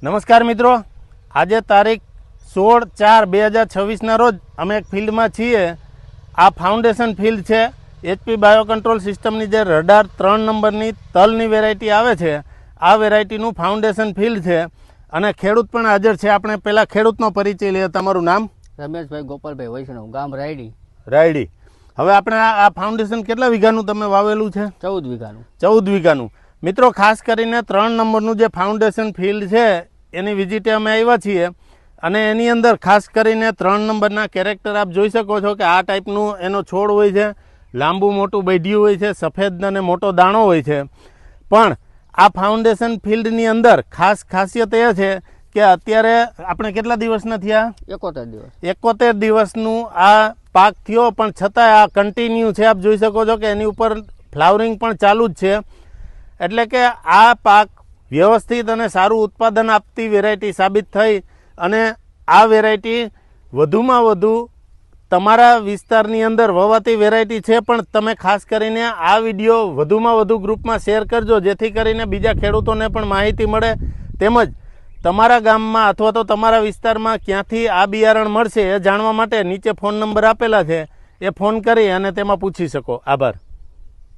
નમસ્કાર મિત્રો, આજે તારીખ 16/4/2026ના રોજ અમે એક ફિલ્ડમાં છીએ. આ ફાઉન્ડેશન ફિલ્ડ છે. HP બાયો કંટ્રોલ સિસ્ટમની જે રડાર 3 નંબરની તલની વેરાયટી આવે છે, આ વેરાયટીનું ફાઉન્ડેશન ફિલ્ડ છે અને ખેડૂત પણ હાજર છે. આપણે પહેલાં ખેડૂતનો પરિચય લઈએ. તમારું નામ? રમેશભાઈ ગોપાલભાઈ વૈષ્ણવ, ગામ રાયડી. હવે આપણે આ ફાઉન્ડેશન કેટલા વીઘાનું તમે વાવેલું છે? 14 વીઘાનું. 14 વીઘાનું. મિત્રો, ખાસ કરીને 3 નંબરનું જે ફાઉન્ડેશન ફિલ્ડ છે એની વિઝિટે અમે આવ્યા છીએ અને એની અંદર ખાસ કરીને 3 નંબરના કેરેક્ટર આપ જોઈ શકો છો કે આ ટાઈપનું એનો છોડ હોય છે, લાંબુ મોટું બૈઢિયું હોય છે, સફેદ અને મોટો દાણો હોય છે. પણ આ ફાઉન્ડેશન ફિલ્ડની અંદર ખાસ ખાસિયત એ છે કે અત્યારે આપણે કેટલા દિવસના થયા? 71 દિવસ. 71 દિવસનું આ પાક થયો, પણ છતાં આ કન્ટિન્યુ છે. આપ જોઈ શકો છો કે એની ઉપર ફ્લાવરિંગ પણ ચાલુ જ છે. એટલે કે આ પાક વ્યવસ્થિત અને સારું ઉત્પાદન આપતી વેરાયટી સાબિત થઈ અને આ વેરાયટી વધુમાં વધુ તમારા વિસ્તારની અંદર વવાતી વેરાયટી છે. પણ તમે ખાસ કરીને આ વિડીયો વધુમાં વધુ ગ્રુપમાં શેર કરજો, જેથી કરીને બીજા ખેડૂતોને પણ માહિતી મળે, તેમજ તમારા ગામમાં અથવા તો તમારા વિસ્તારમાં ક્યાંથી આ બિયારણ મળશે એ જાણવા માટે નીચે ફોન નંબર આપેલા છે, એ ફોન કરી અને તેમાં પૂછી શકો. આભાર.